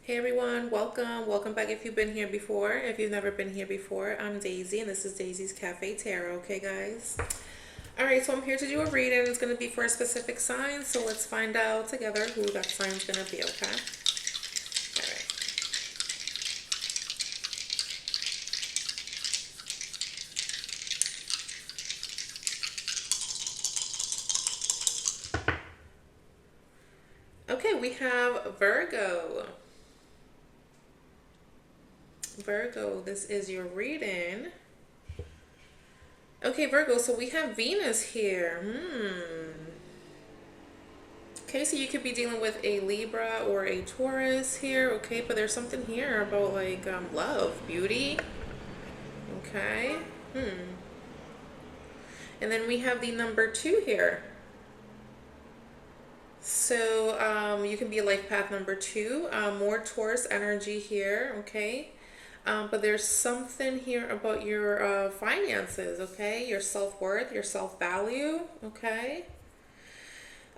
Hey everyone, welcome back if you've been here before. If you've never been here before, I'm Daisy and this is Daisy's Cafe Tarot, okay guys? Alright, so I'm here to do a reading. It's going to be for a specific sign, so let's find out together who that sign's going to be, okay? Alright. Okay, we have Virgo. Virgo, this is your reading. Okay, Virgo, so we have Venus here. Okay, so you could be dealing with a Libra or a Taurus here, okay? But there's something here about like love, beauty, okay? And then we have the number 2 here. So you can be a life path number 2, more Taurus energy here, okay? But there's something here about your finances, okay? Your self-worth, your self-value, okay?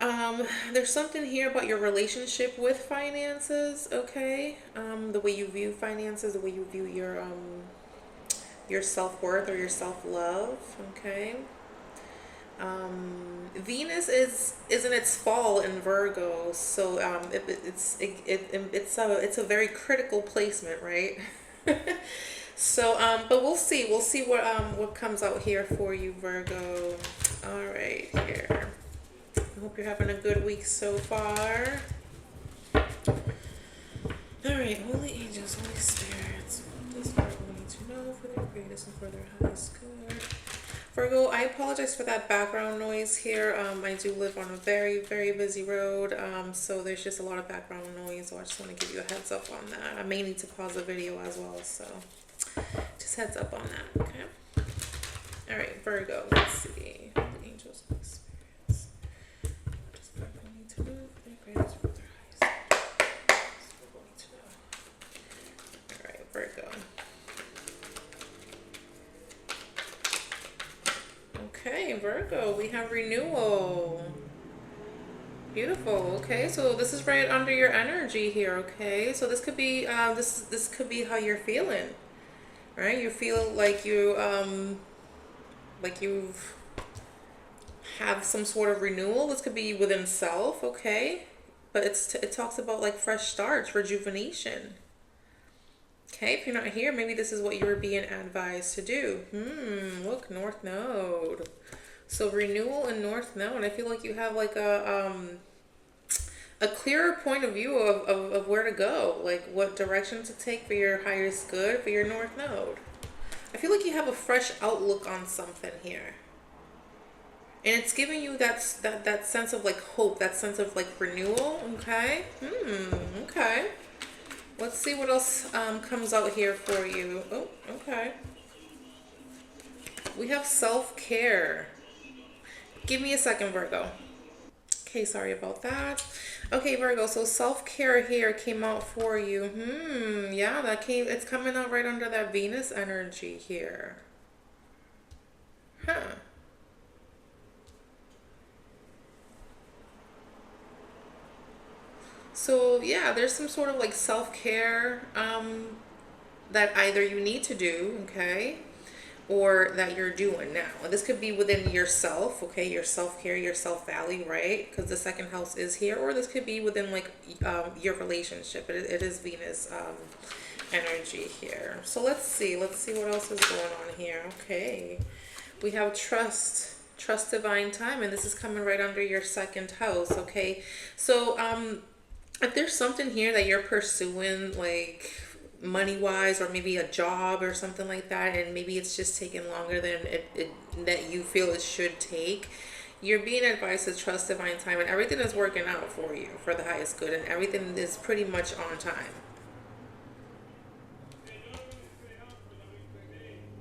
There's something here about your relationship with finances, okay? The way you view finances, the way you view your self-worth or your self-love, okay? Venus is in its fall in Virgo, so it's a very critical placement, right? So but we'll see what comes out here for you, Virgo. All right, here. I hope you're having a good week so far. All right, holy angels, holy spirits, what does Virgo need to know for their greatest and for their highest good? Virgo, I apologize for that background noise here. I do live on a very, very busy road, so there's just a lot of background noise, so I just want to give you a heads up on that. I may need to pause the video as well, so just heads up on that, okay? All right, Virgo, let's see. The angels and the spirits. What does Virgo need to know for their greatest, for their highest? What does Virgo need to know? All right, Virgo. Okay, Virgo, we have renewal. Beautiful. Okay, so this is right under your energy here. Okay, so this could be this could be how you're feeling, right? You feel like you've have some sort of renewal. This could be within self. Okay, but it talks about like fresh starts, rejuvenation. Okay, if you're not here, maybe this is what you were being advised to do. Look, North Node. So renewal and North Node. I feel like you have like a clearer point of view of where to go, like what direction to take for your highest good for your North Node. I feel like you have a fresh outlook on something here. And it's giving you that sense of like hope, that sense of like renewal, okay? Okay. Let's see what else comes out here for you. Oh, okay. We have self-care. Give me a second, Virgo. Okay, sorry about that. Okay, Virgo, so self-care here came out for you. Yeah, it's coming out right under that Venus energy here. Huh. So yeah, there's some sort of like self-care that either you need to do, okay, or that you're doing now. This could be within yourself, okay, your self-care, your self-value, right? Because the second house is here, or this could be within like your relationship. It is Venus energy here. So let's see what else is going on here. Okay, we have trust divine time, and this is coming right under your second house, okay? So if there's something here that you're pursuing, like money wise, or maybe a job or something like that, and maybe it's just taking longer than that you feel it should take, you're being advised to trust divine time, and everything is working out for you for the highest good, and everything is pretty much on time.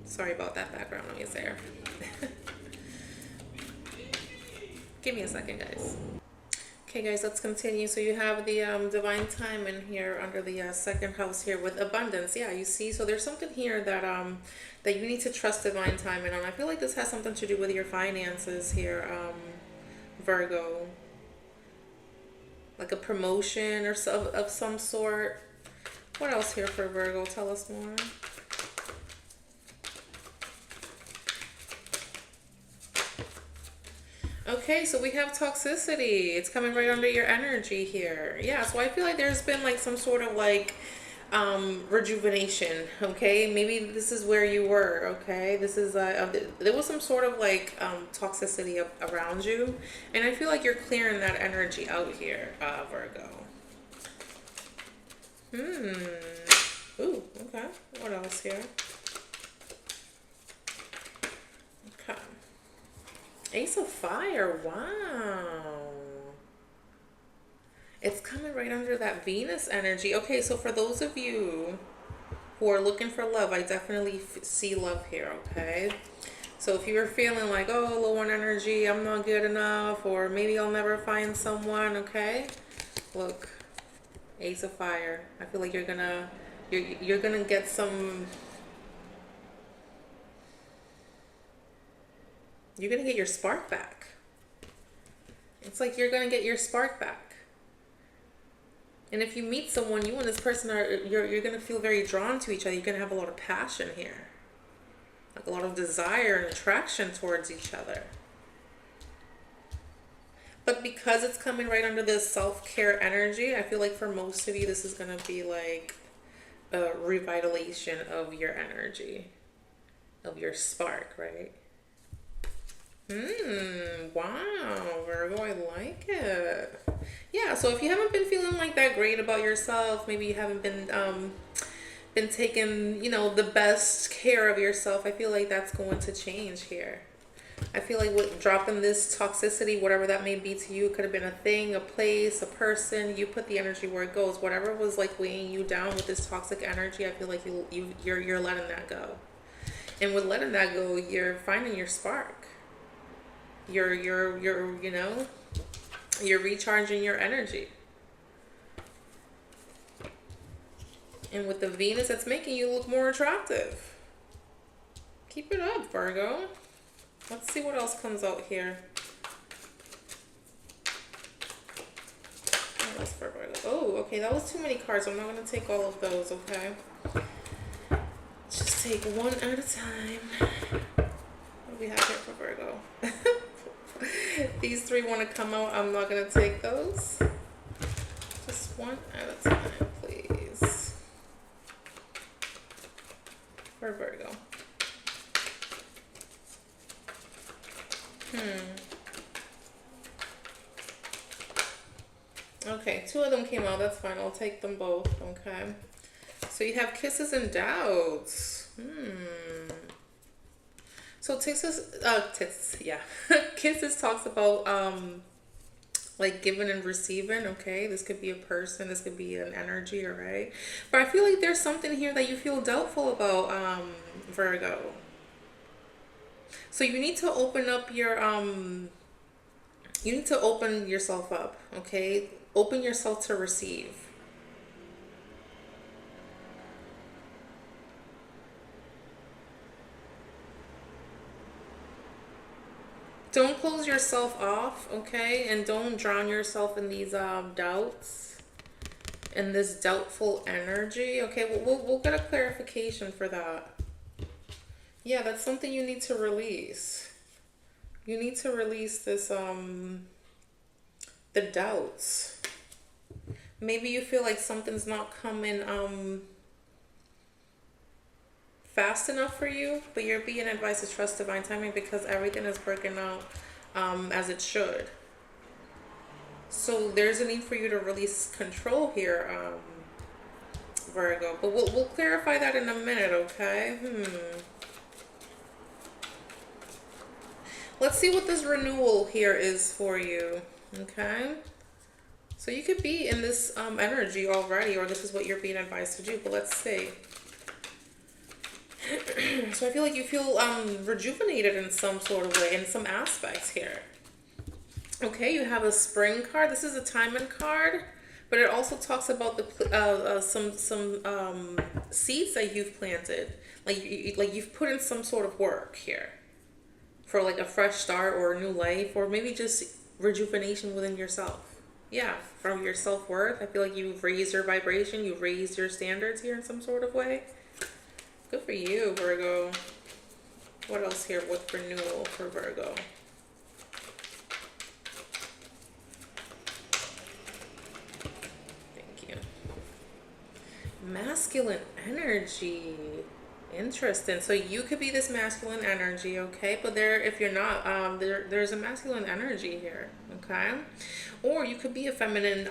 Sorry about that background noise there. Give me a second, guys. Okay guys, let's continue. So you have the divine time in here under the second house here with abundance. Yeah, you see, so there's something here that that you need to trust divine timing on. I feel like this has something to do with your finances here, Virgo. Like a promotion or of some sort. What else here for Virgo? Tell us more. Okay, so we have toxicity. It's coming right under your energy here. Yeah, so I feel like there's been like some sort of like rejuvenation, okay? Maybe this is where you were, okay? This is there was some sort of like toxicity around you, and I feel like you're clearing that energy out here, Virgo. Ooh, okay. What else here? Okay. Ace of Fire. Wow. It's coming right under that Venus energy. Okay, so for those of you who are looking for love, I definitely see love here, okay? So if you were feeling like, oh, low on energy, I'm not good enough, or maybe I'll never find someone, okay? Look, Ace of Fire. I feel like you're gonna get some. You're gonna get your spark back. It's like you're gonna get your spark back. And if you meet someone, you and this person you're gonna feel very drawn to each other. You're gonna have a lot of passion here, like a lot of desire and attraction towards each other. But because it's coming right under this self-care energy, I feel like for most of you, this is gonna be like a revitalization of your energy, of your spark, right? Wow, Virgo, I like it. Yeah, so if you haven't been feeling like that great about yourself, maybe you haven't been taking, the best care of yourself, I feel like that's going to change here. I feel like with dropping this toxicity, whatever that may be to you, it could have been a thing, a place, a person. You put the energy where it goes. Whatever was like weighing you down with this toxic energy, I feel like you're letting that go. And with letting that go, you're finding your spark. You're recharging your energy. And with the Venus, that's making you look more attractive. Keep it up, Virgo. Let's see what else comes out here. What else for Virgo? Oh, okay, that was too many cards. I'm not going to take all of those, okay? Just take one at a time. What do we have here for Virgo? These three want to come out. I'm not going to take those. Just one at a time, please. For Virgo. Okay, two of them came out. That's fine. I'll take them both. Okay. So you have Kisses and Doubts. So Kisses talks about like giving and receiving, okay? This could be a person, this could be an energy, all right? But I feel like there's something here that you feel doubtful about, Virgo. So you need to open up your you need to open yourself up, okay? Open yourself to receive. Don't close yourself off, okay? And don't drown yourself in these doubts and this doubtful energy, okay? We'll get a clarification for that. Yeah, that's something you need to release. You need to release this, the doubts. Maybe you feel like something's not coming, fast enough for you, but you're being advised to trust divine timing because everything is working out as it should. So there's a need for you to release control here, Virgo. But we'll clarify that in a minute, okay? Let's see what this renewal here is for you, okay? So you could be in this energy already, or this is what you're being advised to do, but let's see. So I feel like you feel rejuvenated in some sort of way, in some aspects here. Okay, you have a spring card. This is a timing card, but it also talks about the some seeds that you've planted. Like you've put in some sort of work here for like a fresh start or a new life, or maybe just rejuvenation within yourself. Yeah, from your self-worth. I feel like you've raised your vibration, you've raised your standards here in some sort of way. Good for you, Virgo. What else here with renewal for Virgo? Thank you. Masculine energy. Interesting. So you could be this masculine energy, okay? But there, if you're not, there's a masculine energy here, okay? Or you could be a feminine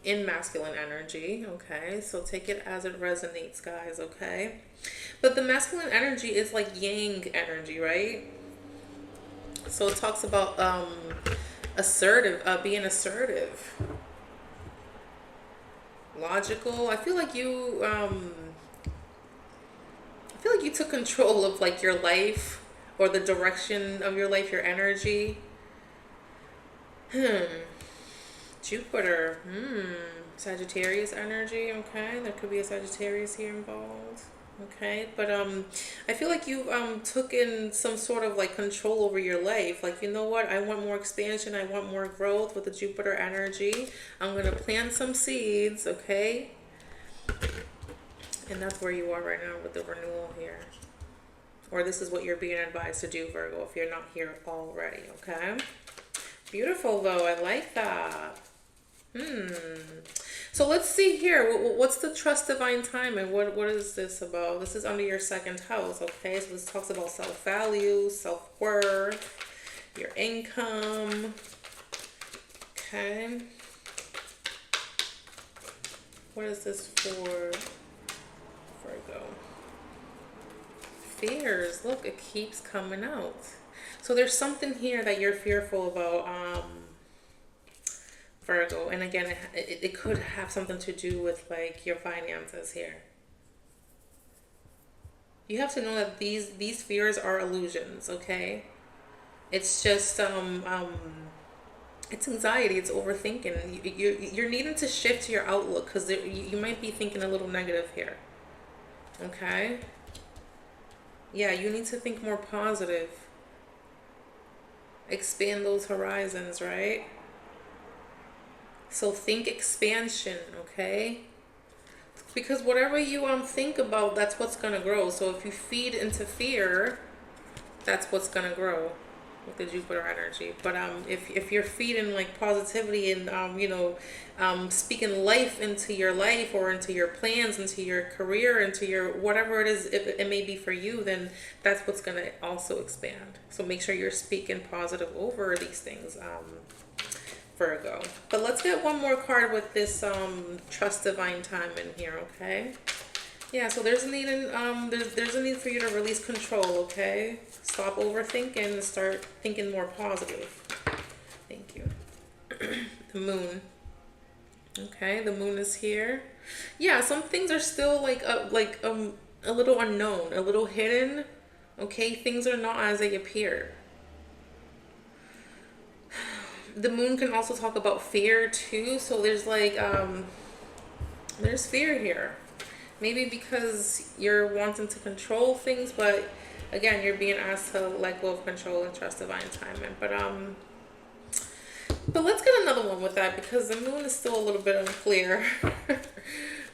in masculine energy, okay? So take it as it resonates, guys, okay? But the masculine energy is like yang energy, right? So it talks about assertive, being assertive, logical. I feel like you took control of like your life or the direction of your life, your energy. Jupiter. Sagittarius energy. Okay, there could be a Sagittarius here involved. Okay, but I feel like you took in some sort of like control over your life. Like, you know what? I want more expansion. I want more growth with the Jupiter energy. I'm gonna plant some seeds. Okay, and that's where you are right now with the renewal here. Or this is what you're being advised to do, Virgo, if you're not here already, okay? Beautiful, though. I like that. So let's see here. What's the trust divine time, and what is this about? This is under your second house, okay? So this talks about self-value, self-worth, your income, okay? What is this for Virgo? Fears. Look, it keeps coming out. So there's something here that you're fearful about, Virgo. And again, it could have something to do with like your finances here. You have to know that these fears are illusions, okay? It's just it's anxiety, it's overthinking. You're needing to shift your outlook because you might be thinking a little negative here, okay? Yeah, you need to think more positive. Expand those horizons, right? So think expansion, okay? Because whatever you think about, that's what's gonna grow. So if you feed into fear, that's what's gonna grow with the Jupiter energy. But if you're feeding like positivity and speaking life into your life or into your plans, into your career, into your whatever it is it may be for you, then that's what's gonna also expand. So make sure you're speaking positive over these things, Virgo. But let's get one more card with this trust divine time in here, okay? Yeah, so there's a need in, there's a need for you to release control, okay? Stop overthinking and start thinking more positive. Thank you. The moon. Okay, the moon is here. Yeah, some things are still like a little unknown, a little hidden. Okay, things are not as they appear. The moon can also talk about fear too. So there's like there's fear here. Maybe because you're wanting to control things, but again, you're being asked to let go of control and trust divine timing. But let's get another one with that because the moon is still a little bit unclear.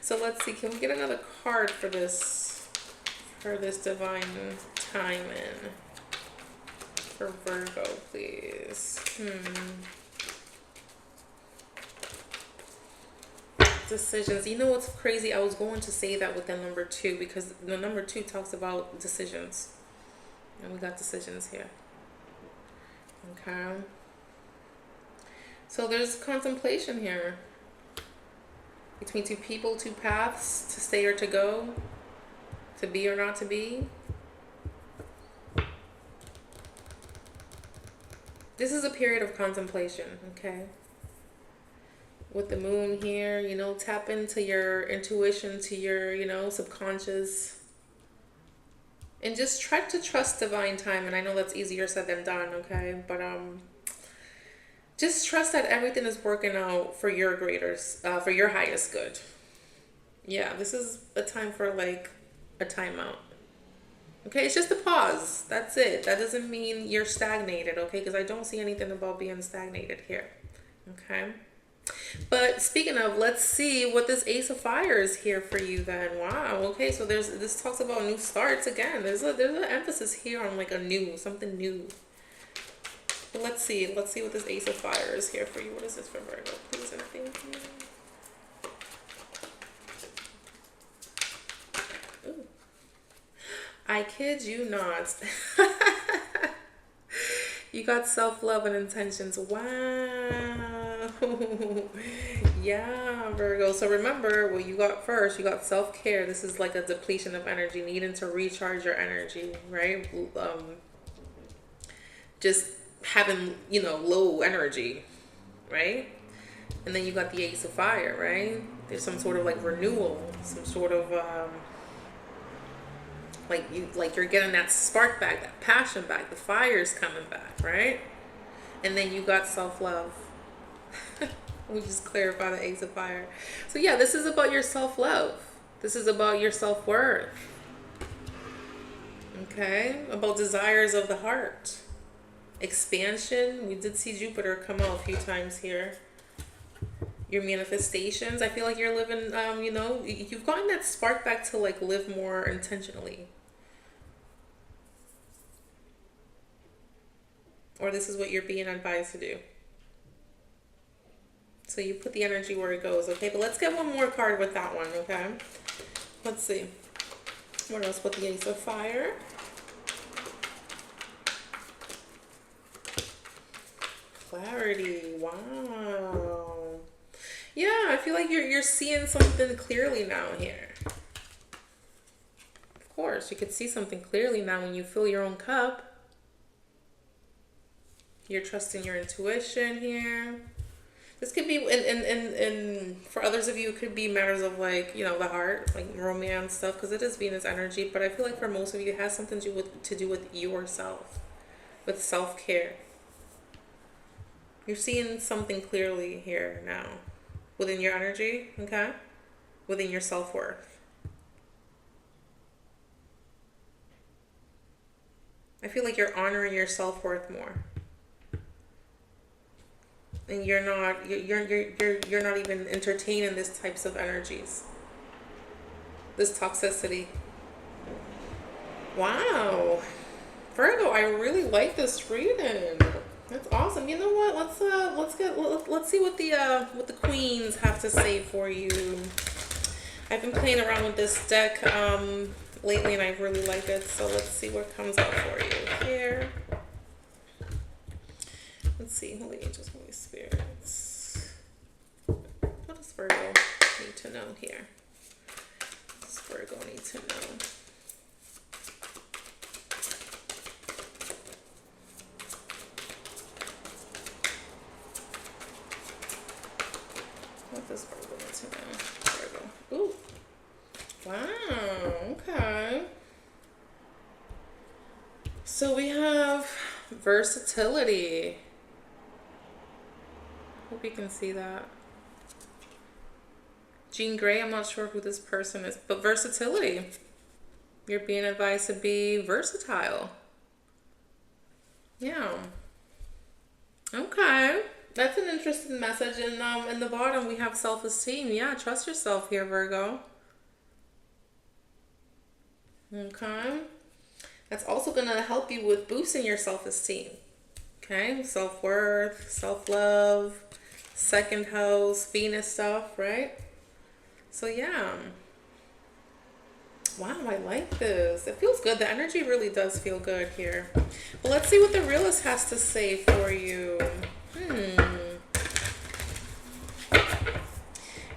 So let's see, can we get another card for this divine timing for Virgo, please? Decisions. You know what's crazy? I was going to say that with the number 2 because the number 2 talks about decisions. And we got decisions here. Okay. So there's contemplation here. Between two people, two paths, to stay or to go, to be or not to be. This is a period of contemplation, okay? With the moon here, tap into your intuition, to your, subconscious. And just try to trust divine time. And I know that's easier said than done, okay? But just trust that everything is working out for your for your highest good. Yeah, this is a time for like a timeout. Okay, it's just a pause. That's it. That doesn't mean you're stagnated, okay? Because I don't see anything about being stagnated here. Okay? But speaking of, let's see what this Ace of Fire is here for you then. Wow. Okay, so this talks about new starts again. There's an emphasis here on like a new, something new. But let's see what this Ace of Fire is here for you. What is this for Virgo? Please and thank you. Ooh. I kid you not. You got self-love and intentions. Wow. Yeah, Virgo. So remember what you got first. You got self-care. This is like a depletion of energy, needing to recharge your energy, right? Just having, low energy, right? And then you got the Ace of Fire, right? There's some sort of like renewal, some sort of like you're getting that spark back, that passion back, the fire's coming back, right? And then you got self-love. We just clarify the Ace of Fire. So yeah, this is about your self-love. This is about your self-worth. Okay? About desires of the heart. Expansion. We did see Jupiter come out a few times here. Your manifestations. I feel like you're living, you've gotten that spark back to like live more intentionally. Or this is what you're being advised to do. So you put the energy where it goes, okay? But let's get one more card with that one, okay? Let's see. What else with the Ace of Fire? Clarity. Wow. Yeah, I feel like you're seeing something clearly now here. Of course, you could see something clearly now when you fill your own cup. You're trusting your intuition here. This could be, and for others of you, it could be matters of like, the heart, like romance stuff, because it is Venus energy. But I feel like for most of you, it has something to do with yourself, with self-care. You're seeing something clearly here now, within your energy, okay? Within your self-worth. I feel like you're honoring your self-worth more. And you're not even entertaining these types of energies, this toxicity. Wow, Virgo, I really like this reading. That's awesome. You know what? Let's see what the queens have to say for you. I've been playing around with this deck lately, and I really like it. So let's see what comes out for you here. Let's see, Holy Angels, Holy Spirits. What does Virgo need to know here? What does Virgo need to know? What does Virgo need to know? Virgo. Ooh. Wow, okay. So we have versatility. Hope you can see that. Jean Grey, I'm not sure who this person is, but versatility. You're being advised to be versatile. Yeah. Okay. That's an interesting message. And in the bottom, we have self-esteem. Yeah, trust yourself here, Virgo. Okay. That's also going to help you with boosting your self-esteem. Okay, self-worth, self-love, second house, Venus stuff, right? So yeah. Wow, I like this. It feels good. The energy really does feel good here. But let's see what the realist has to say for you.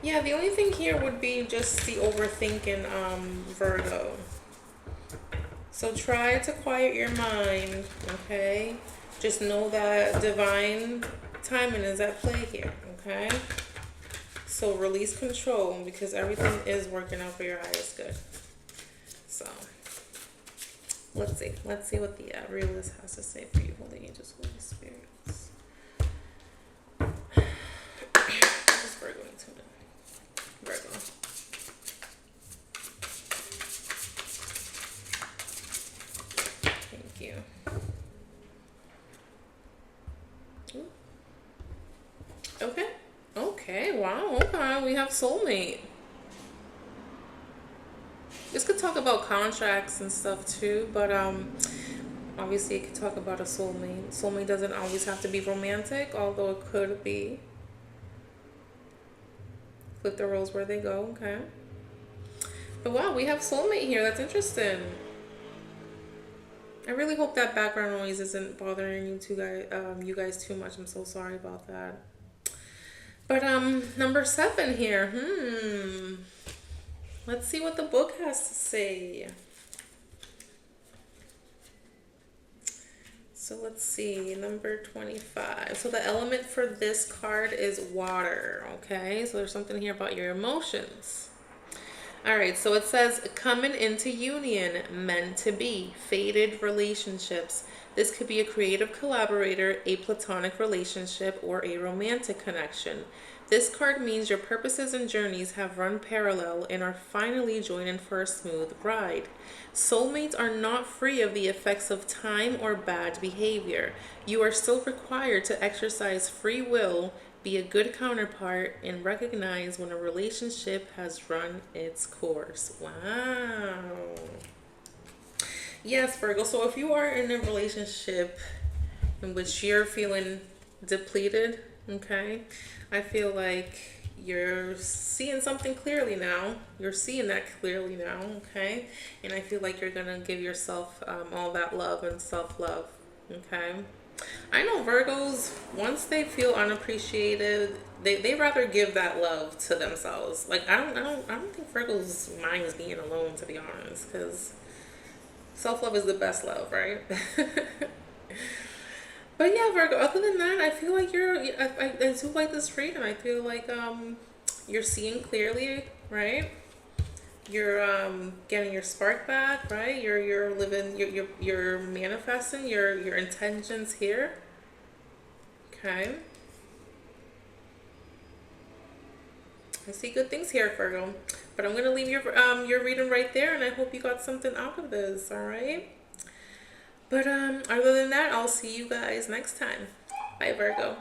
Yeah, the only thing here would be just the overthinking, Virgo. So try to quiet your mind, okay? Just know that divine timing is at play here, okay? So release control, because everything is working out for your highest good. So let's see what the realist has to say for you, Holy Angels, Holy Spirits. What does Virgo need to know? Virgo. Thank you. Okay. we have soulmate. This could talk about contracts and stuff too, but obviously it could talk about a soulmate. Soulmate doesn't always have to be romantic, although it could be. Flip the roles where they go, okay. But wow, we have soulmate here. That's interesting. I really hope that background noise isn't bothering you guys too much. I'm so sorry about that. But number 7 here. Let's see what the book has to say. So let's see, number 25. So the element for this card is water, okay? So there's something here about your emotions. All right, so it says coming into union, meant to be, fated relationships. This could be a creative collaborator, a platonic relationship, or a romantic connection. This card means your purposes and journeys have run parallel and are finally joining for a smooth ride. Soulmates are not free of the effects of time or bad behavior. You are still required to exercise free will, be a good counterpart, and recognize when a relationship has run its course. Wow. Yes, Virgo. So if you are in a relationship in which you're feeling depleted, okay, I feel like you're seeing something clearly now. You're seeing that clearly now, okay? And I feel like you're going to give yourself all that love and self-love, okay? I know Virgos, once they feel unappreciated, they rather give that love to themselves. Like I don't think Virgos minds being alone, to be honest, because self-love is the best love, right? But yeah, Virgo, other than that, I feel like I do like this reading. I feel like you're seeing clearly, right? You're getting your spark back, right? You're living, you're manifesting your intentions here. Okay. I see good things here, Virgo. But I'm gonna leave your reading right there, and I hope you got something out of this. All right. But other than that, I'll see you guys next time. Bye, Virgo.